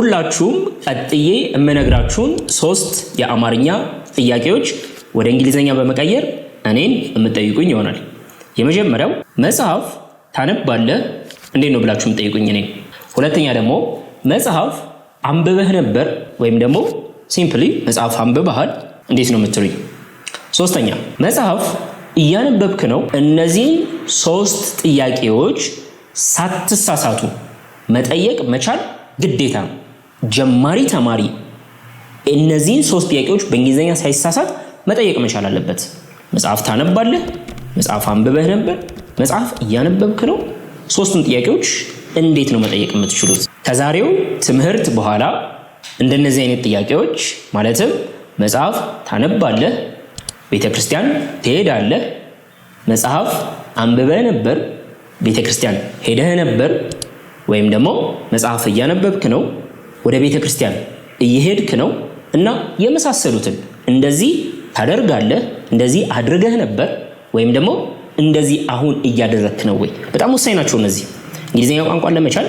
ሁላችሁም ቀጥዬ እመነግራችሁን 3 የአማርኛ ጥያቄዎች ወደ እንግሊዘኛ በመቀየር እኔን የምትጠይቁኝ ይሆናል። የመጀመሪያው መጽሐፍ ታነባለህ እንዴት ነው ብላችሁ የምትጠይቁኝ እኔን። ሁለተኛ ደግሞ መጽሐፍ አንብበህ ነበር ወይም ደግሞ ሲምፕሊ መጽሐፍ አንብበሃል እንዴት ነው የምትሉኝ። ሶስተኛ መጽሐፍ እያነበብክ ነው። እነዚህ 3 ጥያቄዎች ሳትሳሳቱ መጠየቅ መቻል ግዴታ ነው። ጀማሪ ተማሪ እነዚህን 3 ጥያቄዎች በእንግሊዘኛ ሳይሳሳት መጠየቅ መቻል አለበት። መጽሐፍ ታነባለህ፣ መጽሐፍ አንብበህ ነበር፣ መጽሐፍ እያነበብክ ነው። 3ቱን ጥያቄዎች እንዴት ነው መጠየቅ የምትችሉት? ከዛሬው ትምህርት በኋላ እንደነዚህ አይነት ጥያቄዎች ማለትም መጽሐፍ ታነባለህ፣ ቤተክርስቲያን ትሄዳለህ፣ መጽሐፍ አንብበህ ነበር፣ ቤተክርስቲያን ሄደህ ነበር፣ ወይም ደግሞ መጽሐፍ እያነበብክ ነው፣ ወደ ቤተክርስቲያን እየሄድክ ነው እና የመሳሰሉትን እንደዚህ ታደርጋለህ፣ እንደዚህ አድርገህ ነበር ወይም ደግሞ እንደዚህ አሁን እያደረክ ነው ወይ? በጣም ወሳኝ ናቸው እነዚህ። እንግሊዝኛ ቋንቋን ለመቻል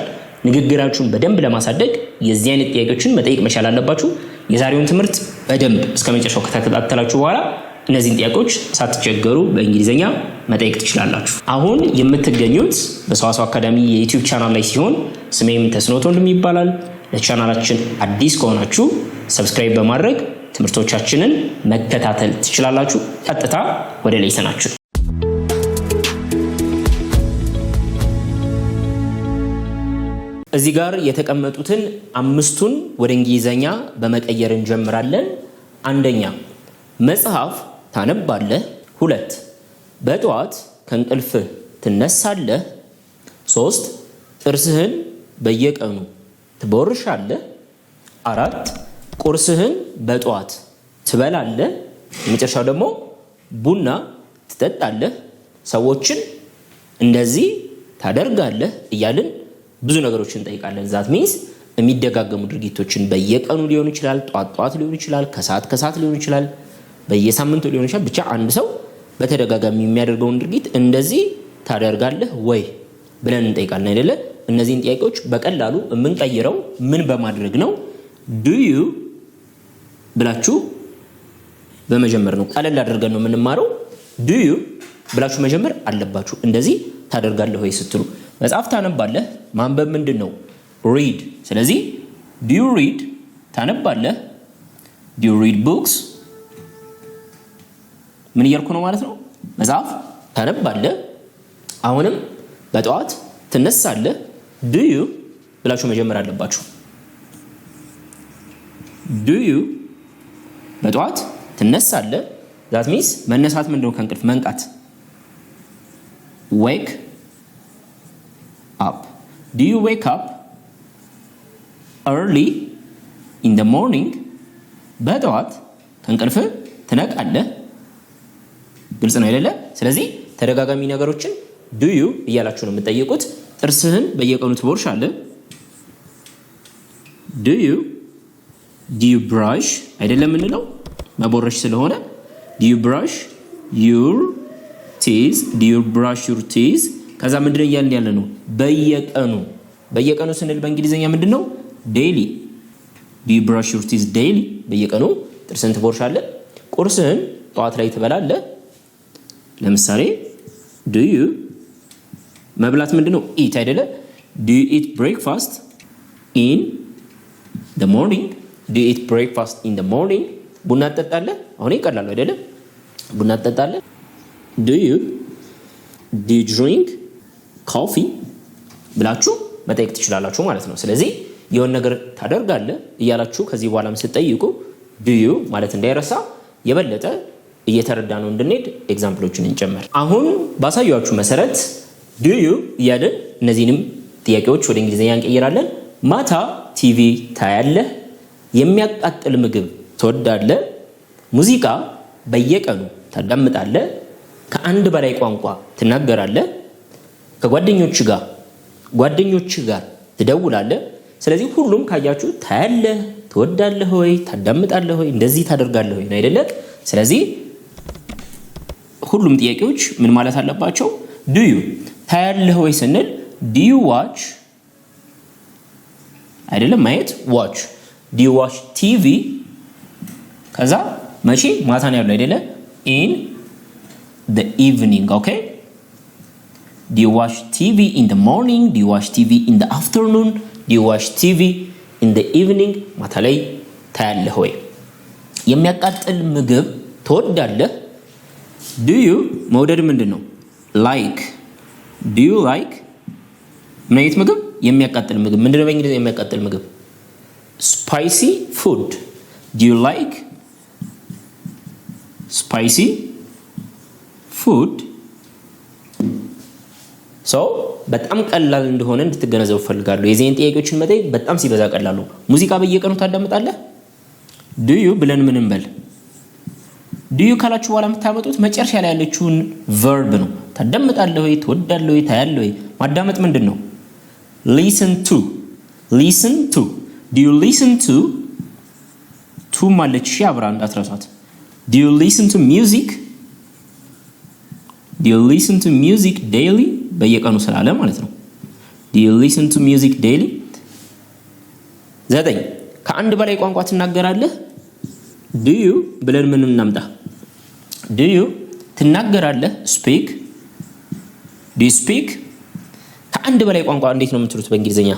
ንግግራችሁን በደንብ ለማሳደግ የዚህ አይነት ጥያቄዎችን መጠየቅ መቻል አለባችሁ። የዛሬውን ትምህርት በደንብ እስከመጨረሻው ከተከታተላችሁ በኋላ እነዚህን ጥያቄዎች ሳትቸገሩ በእንግሊዝኛ መጠየቅ ትችላላችሁ። አሁን የምትገኙት በሰዋሰው አካዳሚ የዩቲዩብ ቻናል ላይ ሲሆን ስሜም ተስኖት ወንድም ይባላል። ለቻናላችን አዲስ ከሆናችሁ ሰብስክራይብ በማድረግ ትምህርቶቻችንን መከታተል ትችላላችሁ። ቀጥታ ወደ ሌሰናችን እዚህ ጋር የተቀመጡትን 5ቱን ወደ እንግሊዘኛ በመቀየር እንጀምራለን። አንደኛ መጽሐፍ ታነባለህ። 2 በጠዋት ከእንቅልፍህ ትነሳለህ። 3 ጥርስህን በየቀኑ ትቦርሻለህ። 4 ቁርስህን በጠዋት ትበላለህ። የመጨረሻው ደግሞ ቡና ትጠጣለህ። ሰዎችን እንደዚህ ታደርጋለህ እያልን ብዙ ነገሮችን እንጠይቃለን። ዛት ሚንስ የሚደጋገሙ ድርጊቶችን በየቀኑ ሊሆን ይችላል፣ ጧት ሊሆን ይችላል፣ ከሰዓት ሊሆን ይችላል፣ በየሳምንቱ ሊሆን ይችላል። ብቻ አንድ ሰው በተደጋጋሚ የሚያደርገውን ድርጊት እንደዚህ ታደርጋለህ ወይ ብለን እንጠይቃለን አይደለ? እነዚህን ጥያቄዎች በቀላሉ የምንቀይረው ምን በማድረግ ነው? ዱ ዩ ብላችሁ በመጀመር ነው። ቀለል አድርገን ነው የምንማረው። ዱ ዩ ብላችሁ መጀመር አለባችሁ። እንደዚህ ታደርጋለህ ወይ ስትሉ መጽሐፍ ታነባለህ። ማንበብ ምንድን ነው? ሪድ። ስለዚህ ዱ ዩ ሪድ ታነባለህ። ዱ ዩ ሪድ ቡክስ ምን እያልኩ ነው ማለት ነው? መጽሐፍ ታነባለህ። አሁንም በጠዋት ትነሳለህ። ዱ ዩ ብላችሁ መጀመር አለባችሁ። ዱ ዩ በጠዋት ትነሳለህ። ዛት ሚንስ መነሳት ምንድነው? ከእንቅልፍ መንቃት። ዌክ አፕ። ዱ ዩ ዌክ አፕ early in the morning? በጠዋት ከእንቅልፍ ትነቃለህ። ግልጽ ነው አይደለ? ስለዚህ ተደጋጋሚ ነገሮችን ዱ ዩ እያላችሁ ነው የምትጠይቁት። ጥርስህን በየቀኑ ትቦርሻለህ። ዱ ዩ ብራሽ አይደለም የምንለው መቦረሽ ስለሆነ ዱ ዩ ብራሽ ዩር ቲዝ። ዱ ዩ ብራሽ ዩር ቲዝ። ከዛ ምንድነው እያልን ያለ ነው? በየቀኑ ስንል በእንግሊዝኛ ምንድነው? ዴይሊ። ዱ ዩ ብራሽ ዩር ቲዝ ዴይሊ። በየቀኑ ጥርስህን ትቦርሻለህ። ቁርስህን ጠዋት ላይ ትበላለህ። ለምሳሌ ዱ ዩ መብላት ምንድነው? ኢት አይደለ? ዱ ዩ ኢት ብሬክፋስት ኢን the morning? do you eat breakfast in the morning? ቡና ትጠጣለህ? አሁን ይቀላል አይደለ? ቡና ትጠጣለህ። do you drink coffee ብላችሁ መጠየቅ ትችላላችሁ ማለት ነው። ስለዚህ የሆነ ነገር ታደርጋለህ እያላችሁ ከዚህ በኋላም ስትጠይቁ do you ማለት እንዳይረሳ የበለጠ እየተረዳ ነው እንድንሄድ ኤግዛምፕሎችን እንጨምር። አሁን ባሳያችሁ መሰረት do you እያልን እነዚህንም ጥያቄዎች ወደ እንግሊዝኛ እንቀይራለን። ማታ ቲቪ ታያለህ። የሚያቃጥል ምግብ ትወዳለህ። ሙዚቃ በየቀኑ ታዳምጣለህ። ከአንድ በላይ ቋንቋ ትናገራለህ። ጓደኞች ጋር ትደውላለህ። ስለዚህ ሁሉም ካያችሁ ታያለህ፣ ትወዳለህ ወይ፣ ታዳምጣለህ ወይ፣ እንደዚህ ታደርጋለህ ወይ አይደለ? ስለዚህ ሁሉም ጥያቄዎች ምን ማለት አለባቸው? ዱ ዩ ታያለህ ወይ ስንል ዱ ዩ ዋች አይደለም ማየት watch do you watch TV ከዛ መቼ ማታ ነው ያለው አይደለ in the evening okay do you watch TV in the morning do you watch TV in the afternoon do you watch TV in the evening ማታ ላይ ታያለህ ወይ የሚያቃጥል ምግብ ትወዳለህ do you መውደድ ምንድነው like do you like ምን አይነት ምግብ የሚያቃጥል ምግብ ምንድነው በእንግሊዝኛ የሚያቃጥል ምግብ spicy food do you like spicy food so በጣም ቀላል እንደሆነ እንድትገነዘቡ ፈልጋለሁ የዚህን ጥያቄዎችን መጠየቅ በጣም ሲበዛ ቀላሉ ሙዚቃ በየቀኑ ታዳምጣለህ do you ብለን ምን እንበል do you ካላችሁ በኋላ የምታመጡት መጨረሻ ላይ ያለችውን verb ነው ታዳምጣለህ ወይ ትወዳለህ ወይ ታያለህ ወይ ማዳመጥ ምንድነው listen to do you listen to ማለት ሺ አብራ እንዳትረሳት do you listen to music daily በየቀኑ ስላለ ማለት ነው do you listen to music daily 9 ከአንድ በላይ ቋንቋ ትናገራለህ do you ብለን ምን እናምጣ do you ትናገራለህ speak do you speak ከአንድ በላይ ቋንቋ እንዴት ነው የምትሉት በእንግሊዘኛ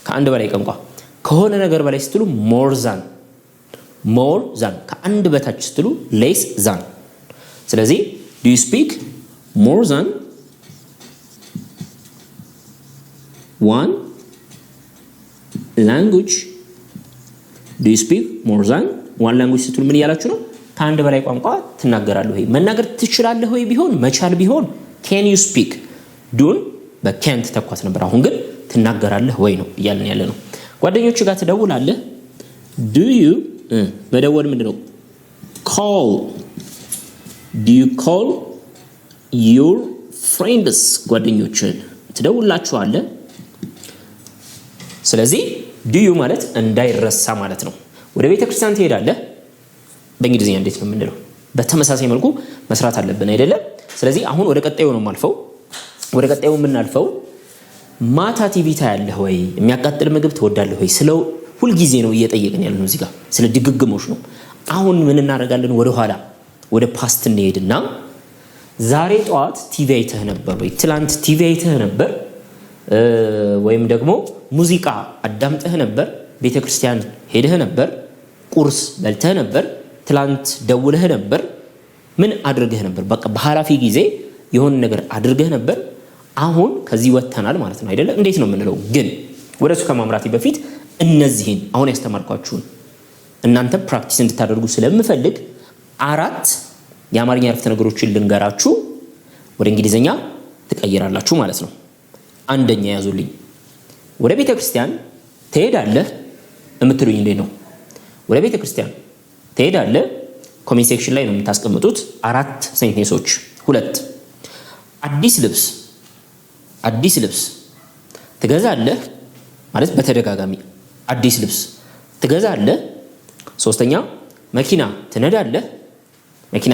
ከአንድ በላይ ቋንቋ ከሆነ ነገር በላይ ስትሉ more than ከአንድ በታች ስትሉ less than ስለዚህ do you speak more than one language do you speak more than one language ስትሉ ምን ያላችሁ ነው ከአንድ በላይ ቋንቋ ትናገራለህ ወይ መናገር ትችላለህ ወይ ቢሆን መቻል ቢሆን can you speak ዱን በcan't ተኳት ነበር አሁን ግን ትናገራለህ ወይ ነው እያልን ያለ ነው ጓደኞች ጋር ትደውላለህ do you መደወል ምንድነው call do you call your friends ጓደኞችን ትደውላችኋለህ ስለዚህ do you ማለት እንዳይረሳ ማለት ነው ወደ ቤተ ክርስቲያን ትሄዳለህ በእንግሊዝኛ እንዴት ነው የምንለው በተመሳሳይ መልኩ መስራት አለብን አይደለም ስለዚህ አሁን ወደ ቀጣዩ ነው ማልፈው ወደ ቀጣዩ የምናልፈው ማታ ቲቪ ታያለህ ወይ የሚያቃጥል ምግብ ትወዳለህ ወይ ስለው ሁሉ ጊዜ ነው እየጠየቀን ያለነው እዚህ ጋር ስለ ድግግሞሽ ነው አሁን ምን እናደርጋለን ወደ ኋላ ወደ ፓስት እንሄድና ዛሬ ጧት ቲቪ አይተህ ነበር ወይ ትላንት ቲቪ አይተህ ነበር ወይም ደግሞ ሙዚቃ አዳምጠህ ነበር ቤተክርስቲያን ሄደህ ነበር ቁርስ በልተህ ነበር ትላንት ደውለህ ነበር ምን አድርገህ ነበር በቃ በሐራፊ ጊዜ የሆነ ነገር አድርገህ ነበር አሁን ከዚህ ወተናል ማለት ነው አይደለ እንዴት ነው የምንለው ግን ወደሱ ከማምራቴ በፊት እነዚህን አሁን ያስተማርኳችሁን እናንተ ፕራክቲስ እንድታደርጉ ስለምፈልግ አራት የአማርኛ አረፍተ ነገሮችን ልንገራችሁ ወደ እንግሊዘኛ ትቀይራላችሁ ማለት ነው አንደኛ ያዙልኝ ወደ ቤተ ክርስቲያን ትሄዳለህ እምትሉኝ እንዴ ነው ወደ ቤተ ክርስቲያን ትሄዳለህ ኮሜንት ሴክሽን ላይ ነው የምታስቀምጡት አራት ሴንቴንሶች ሁለት አዲስ ልብስ ትገዛለህ ማለት በተደጋጋሚ አዲስ ልብስ ትገዛለህ ሶስተኛ መኪና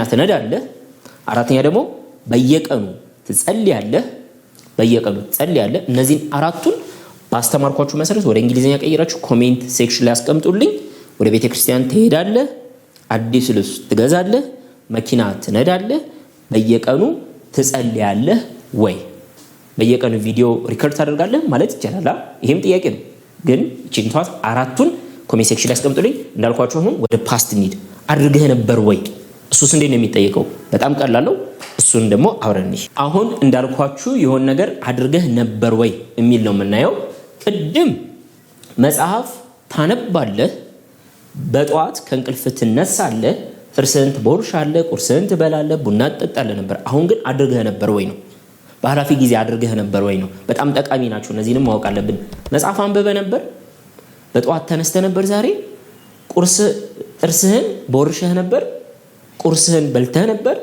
ትነዳለህ አራተኛ ደግሞ በየቀኑ ትጸልያለህ እነዚህን አራቱን ባስተማርኳችሁ መሰረት ወደ እንግሊዘኛ ቀይራችሁ ኮሜንት ሴክሽን ላይ አስቀምጡልኝ ወደ ቤተ ክርስቲያን ትሄዳለህ አዲስ ልብስ ትገዛለህ መኪና ትነዳለህ በየቀኑ ትጸልያለህ ወይ በየቀኑ ቪዲዮ ሪከርድ ታደርጋለህ ማለት ይቻላል ይሄም ጥያቄ ነው ግን ቺንቷት አራቱን ኮሜንት ሴክሽን ላይ አስቀምጡልኝ እንዳልኳችሁ አሁን ወደ ፓስት ኒድ አድርገህ ነበር ወይ እሱስ እንዴት ነው የሚጠየቀው በጣም ቀላል ነው እሱን ደግሞ አብረን አሁን እንዳልኳችሁ የሆነ ነገር አድርገህ ነበር ወይ የሚል ነው የምናየው ቅድም መጽሐፍ ታነባለህ በጧት ከእንቅልፍ ትነሳለህ ጥርስህን ትቦርሻለህ ቁርስህን ትበላለህ ቡና ትጠጣለህ ነበር አሁን ግን አድርገህ ነበር ወይ ነው በሐራፊ ጊዜ አድርገህ ነበር ወይ ነው በጣም ጠቃሚ ናቸው እነዚህንም ማወቅ አለብን መጽሐፍ አንብበህ ነበር በጧት ተነስተህ ነበር ዛሬ ጥርስህን ቦርሸህ ነበር ቁርስህን በልተህ ነበር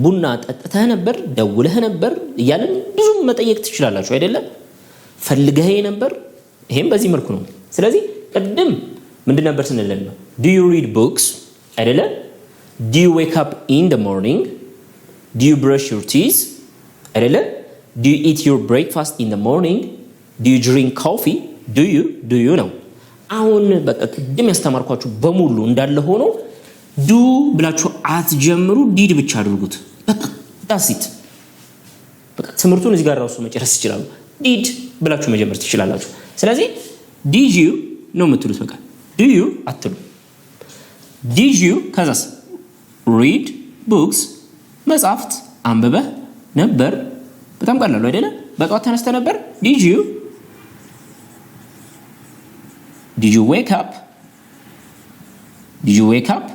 ቡና ጠጥተህ ነበር ደውለህ ነበር እያለን ብዙ መጠየቅ ትችላላችሁ አይደለም ፈልገህ ነበር ይሄም በዚህ መልኩ ነው ስለዚህ ቅድም ምንድን ነበር ስንል ነው do you read books አይደለም do you wake up in the morning do you brush your teeth አይደለም do you eat your breakfast in the morning do you drink coffee do you ነው አሁን በቃ ቅድም ያስተማርኳችሁ በሙሉ እንዳለ ሆኖ ዱ ብላችሁ አትጀምሩ፣ ዲድ ብቻ አድርጉት። በቃ ዳሲት በቃ ትምህርቱን እዚህ ጋር ራሱ መጨረስ ይችላሉ። ዲድ ብላችሁ መጀመር ትችላላችሁ። ስለዚህ ዲድ ዩ ነው የምትሉት። በቃ ዱ ዩ አትሉ። ዲድ ዩ ከዛስ ሪድ ቡክስ መጽሐፍት አንብበህ ነበር። በጣም ቀላል ነው አይደለ? በጠዋት ተነስተ ነበር። ዲድ ዩ ዌክ አፕ? ዲድ ዩ ዌክ አፕ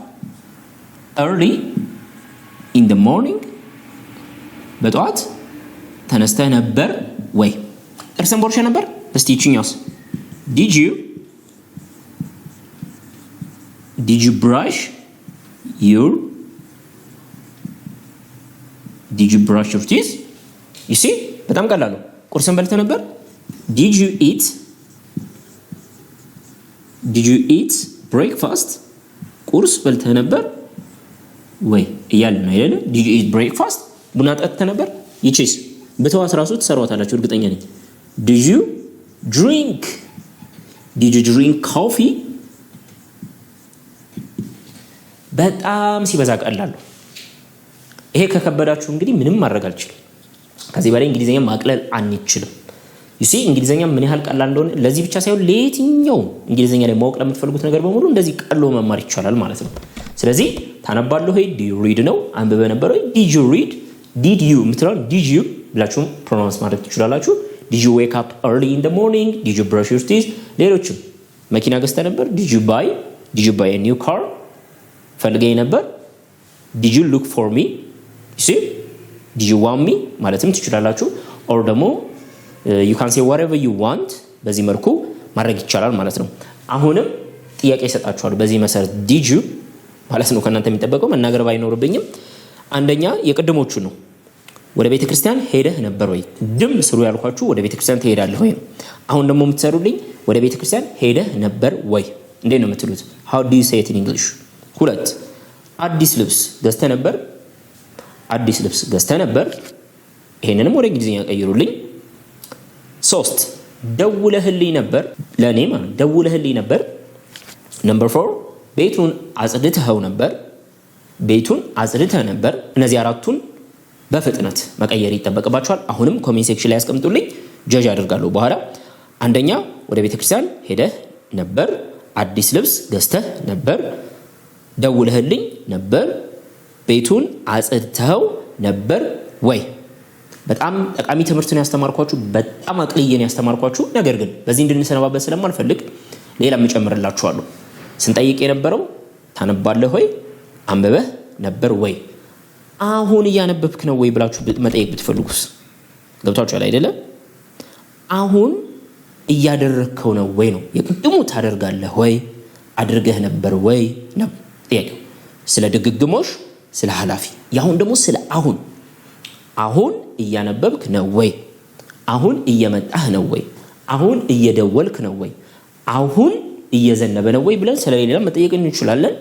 early in the morning? በጠዋት ተነስተ ነበር ወይ? ጥርስን ቦርሸ ነበር? እስቲ ይችኛውስ? ዲድ ዩ brush your teeth? you see በጣም ቀላል ነው። ቁርስን በልተ ነበር? did you eat breakfast? ቁርስ በልተ ነበር ወይ እያለ ነው አይደለ? did you eat breakfast? ቡና ጠጥተ ነበር? ይቺስ በተዋስ ራሱ ተሰራውታላችሁ እርግጠኛ ነኝ። did you drink coffee? በጣም ሲበዛ ቀላል ነው። ይሄ ከከበዳችሁ እንግዲህ ምንም ማድረግ አልችልም። ከዚህ በላይ እንግሊዘኛ ማቅለል አንችልም። you see እንግሊዘኛ ምን ያህል ቀላል እንደሆነ ለዚህ ብቻ ሳይሆን ለየትኛው እንግሊዘኛ ላይ ማወቅ ለምትፈልጉት ነገር በሙሉ እንደዚህ ቀሎ መማር ይቻላል ማለት ነው። ስለዚህ ታነባለህ ወይ? do you read ነው። አንብበ ነበር ወይ? did you read? did you የምትለው did you ብላችሁ ፕሮናንስ ማድረግ ትችላላችሁ። did you wake up early in the morning? did you brush your teeth? ሌሎችም መኪና ገዝተ ነበር? did you buy a new car? ፈልገኝ ነበር? did you look for me? you see did you want me ማለትም ትችላላችሁ። or ደግሞ you can say whatever you want በዚህ መልኩ ማድረግ ይቻላል ማለት ነው። አሁንም ጥያቄ ይሰጣችኋል በዚህ መሰረት did you ማለት ነው ከእናንተ የሚጠበቀው መናገር ባይኖርብኝም አንደኛ የቅድሞቹ ነው። ወደ ቤተ ክርስቲያን ሄደህ ነበር ወይ? ድም ስሩ ያልኳችሁ ወደ ቤተ ክርስቲያን ትሄዳለህ ወይ ነው። አሁን ደግሞ የምትሰሩልኝ ወደ ቤተ ክርስቲያን ሄደህ ነበር ወይ? እንዴት ነው የምትሉት? how do you say it in English? ሁለት አዲስ ልብስ ገዝተህ ነበር? አዲስ ልብስ ገዝተህ ነበር? ይሄንንም ወደ እንግሊዝኛ ቀይሩልኝ። ሶስት ደውለህልኝ ነበር? ለኔ ማለት ደውለህልኝ ነበር። ነምበር 4 ቤቱን አጽድተኸው ነበር? ቤቱን አጽድተህ ነበር? እነዚህ አራቱን በፍጥነት መቀየር ይጠበቅባችኋል። አሁንም ኮሜንት ሴክሽን ላይ ያስቀምጡልኝ፣ ጀጅ አድርጋለሁ በኋላ። አንደኛ ወደ ቤተክርስቲያን ሄደህ ነበር? አዲስ ልብስ ገዝተህ ነበር? ደውለህልኝ ነበር? ቤቱን አጽድተኸው ነበር ወይ? በጣም ጠቃሚ ትምህርት ነው ያስተማርኳችሁ። በጣም አቅልዬ ነው ያስተማርኳችሁ። ነገር ግን በዚህ እንድንሰነባበት ስለማልፈልግ ሌላ እጨምርላችኋለሁ። ስንጠይቅ የነበረው ታነባለህ ወይ? አንብበህ ነበር ወይ? አሁን እያነበብክ ነው ወይ ብላችሁ መጠየቅ ብትፈልጉስ? ገብታችኋል አይደለ? አሁን እያደረግከው ነው ወይ ነው። የቅድሙ ታደርጋለህ ወይ? አድርገህ ነበር ወይ ነው ጥያቄው። ስለ ድግግሞሽ፣ ስለ ኃላፊ። ያሁን ደግሞ ስለ አሁን እያነበብክ ነው ወይ? አሁን እየመጣህ ነው ወይ? አሁን እየደወልክ ነው ወይ? አሁን እየዘነበ ነው ወይ ብለን ስለሌላ መጠየቅ እንችላለን።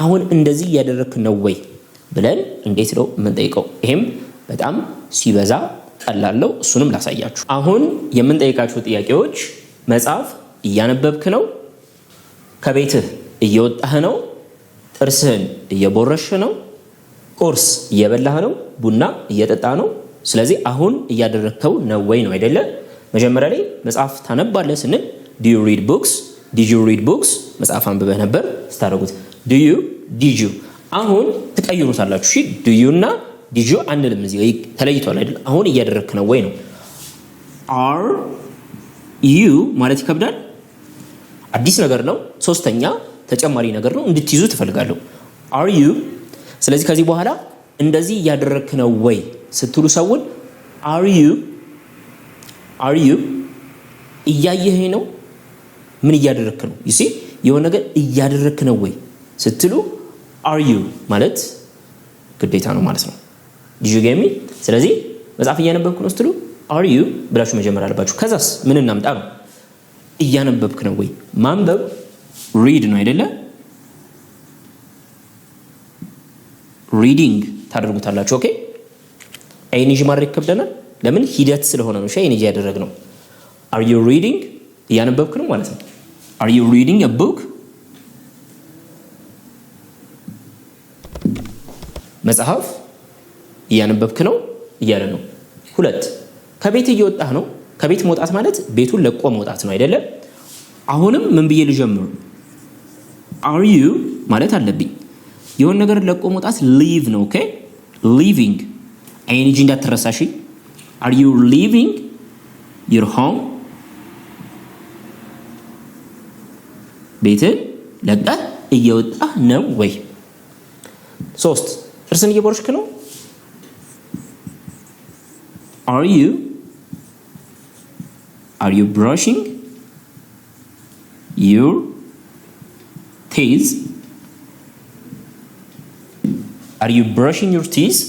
አሁን እንደዚህ እያደረግክ ነው ወይ ብለን እንዴት ነው የምንጠይቀው? ይሄም በጣም ሲበዛ ቀላል ነው። እሱንም ላሳያችሁ። አሁን የምንጠይቃችሁ ጥያቄዎች መጽሐፍ እያነበብክ ነው? ከቤትህ እየወጣህ ነው? ጥርስህን እየቦረሽ ነው? ቁርስ እየበላህ ነው? ቡና እየጠጣ ነው? ስለዚህ አሁን እያደረግከው ነው ወይ ነው አይደለ? መጀመሪያ ላይ መጽሐፍ ታነባለህ ስንል do you read books? did you read books? መጽሐፍ አንብበህ ነበር ስታደርጉት did you አሁን ትቀይሩታላችሁ። እሺ do you እና did you አንልም፣ እዚህ ተለይቷል አይደል? አሁን እያደረግክ ነው ወይ ነው። are you ማለት ይከብዳል። አዲስ ነገር ነው፣ ሶስተኛ ተጨማሪ ነገር ነው፣ እንድትይዙ ትፈልጋለሁ። are you ስለዚህ ከዚህ በኋላ እንደዚህ እያደረግክ ነው ወይ ስትሉ ሰውን are you እያየህ ነው? ምን እያደረግክ ነው? you see የሆነ ነገር እያደረግክ ነው ወይ ስትሉ are you ማለት ግዴታ ነው ማለት ነው። did you get me? ስለዚህ መጽሐፍ እያነበብክ ነው ስትሉ are you ብላችሁ መጀመር አለባችሁ። ከዛስ ምን እናምጣ ነው? እያነበብክ ነው ወይ? ማንበብ read ነው አይደለ? reading ታደርጉታላችሁ። ኦኬ አይኒጂ ማድረግ ከብደናል። ለምን? ሂደት ስለሆነ ነው። ሻይ አይኒጂ ያደረግነው። are you reading እያነበብክ ነው ማለት ነው። Are you reading a book? መጽሐፍ እያነበብክ ነው እያለ ነው። 2 ከቤት እየወጣህ ነው። ከቤት መውጣት ማለት ቤቱን ለቆ መውጣት ነው አይደለም? አሁንም ምን ብዬ ልጀምር? Are you ማለት አለብኝ። የሆነ ነገር ለቆ መውጣት leave ነው። ኦኬ leaving ing እንዳትረሳሽ። Are you leaving your home? ቤትን ለቀህ እየወጣህ ነው ወይ? 3 ጥርስን እየቦረሽክ ነው። Are you brushing your teeth? Are you brushing your teeth?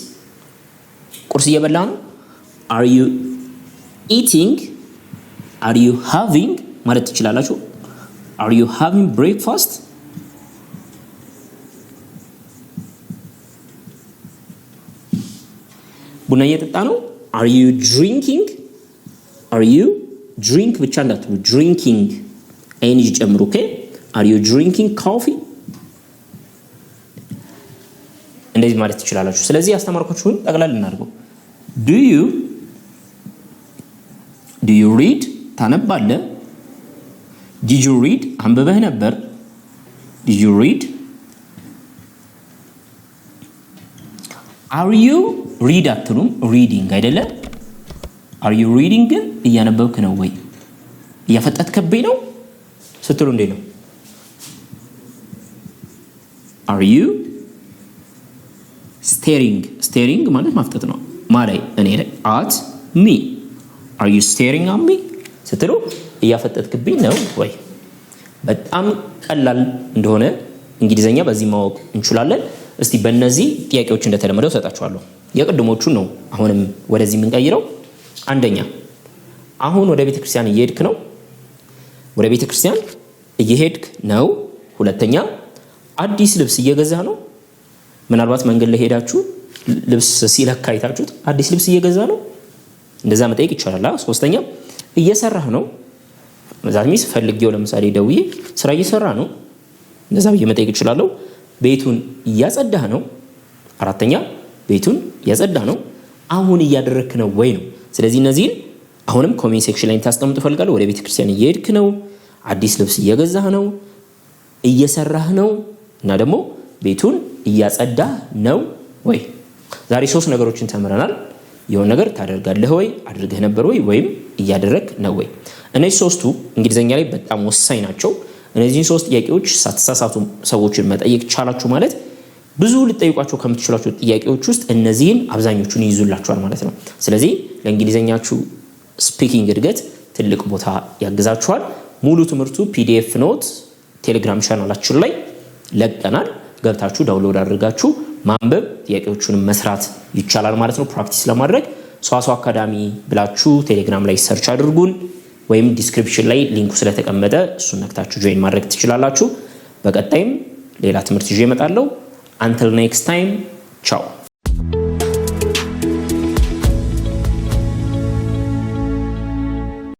ቁርስ እየበላ ነው። Are you eating? Are you having ማለት ትችላላችሁ። Are you having breakfast? ቡና እየጠጣ ነው። Are you drinking? Are you drink ብቻ እንዳትሉ drinking አይንጅ ጨምሩ። ኦኬ Are you drinking coffee? እንደዚህ ማለት ትችላላችሁ። ስለዚህ ያስተማርኳችሁን ጠቅላላ እናድርገው። Do you read? ታነባለህ? Did you read? አንብበህ ነበር? Did you read? Are you read አትሉም? reading አይደለ? Are you reading ግን እያነበብክ ነው ወይ? እያፈጠጥክብኝ ነው ስትሉ እንዴ ነው? Are you staring ማለት ማፍጠጥ ነው። ማላይ እኔ ላይ at me. Are you staring at me ስትሉ እያፈጠጥክብኝ ነው ወይ? በጣም ቀላል እንደሆነ እንግሊዘኛ በዚህ ማወቅ እንችላለን። እስቲ በእነዚህ ጥያቄዎች እንደተለመደው ሰጣችኋለሁ። የቅድሞቹን ነው አሁንም ወደዚህ የምንቀይረው። አንደኛ አሁን ወደ ቤተክርስቲያን እየሄድክ ነው። ወደ ቤተክርስቲያን እየሄድክ ነው። ሁለተኛ አዲስ ልብስ እየገዛህ ነው። ምናልባት መንገድ ላይ ሄዳችሁ ልብስ ሲለካ አይታችሁት አዲስ ልብስ እየገዛ ነው። እንደዛ መጠየቅ ይቻላል። ሶስተኛ እየሰራህ ነው። ዛትሚስ ፈልጌው ለምሳሌ ደውዬ ስራ እየሰራ ነው። እንደዛ ብዬ መጠየቅ እችላለሁ። ቤቱን እያጸዳህ ነው። አራተኛ ቤቱን እያጸዳህ ነው። አሁን እያደረክ ነው ወይ ነው። ስለዚህ እነዚህን አሁንም ኮሜንት ሴክሽን ላይ ታስቀምጡ ፈልጋለሁ። ወደ ቤተክርስቲያን እየሄድክ ነው፣ አዲስ ልብስ እየገዛህ ነው፣ እየሰራህ ነው እና ደግሞ ቤቱን እያጸዳህ ነው ወይ። ዛሬ 3 ነገሮችን ተምረናል። የሆነ ነገር ታደርጋለህ ወይ፣ አድርገህ ነበር ወይ፣ ወይም እያደረክ ነው ወይ። እነዚህ 3ቱ እንግሊዘኛ ላይ በጣም ወሳኝ ናቸው። እነዚህን 3 ጥያቄዎች ሳትሳሳቱ ሰዎችን መጠየቅ ቻላችሁ ማለት ብዙ ልጠይቋቸው ከምትችሏቸው ጥያቄዎች ውስጥ እነዚህን አብዛኞቹን ይይዙላችኋል ማለት ነው። ስለዚህ ለእንግሊዘኛችሁ ስፒኪንግ እድገት ትልቅ ቦታ ያግዛችኋል። ሙሉ ትምህርቱ ፒዲኤፍ ኖት ቴሌግራም ቻናላችን ላይ ለቀናል። ገብታችሁ ዳውንሎድ አድርጋችሁ ማንበብ ጥያቄዎቹን መስራት ይቻላል ማለት ነው። ፕራክቲስ ለማድረግ ሰዋሰው አካዳሚ ብላችሁ ቴሌግራም ላይ ሰርች አድርጉን ወይም ዲስክሪፕሽን ላይ ሊንኩ ስለተቀመጠ እሱን ነክታችሁ ጆይን ማድረግ ትችላላችሁ። በቀጣይም ሌላ ትምህርት ይዤ እመጣለሁ። Until next time, ciao.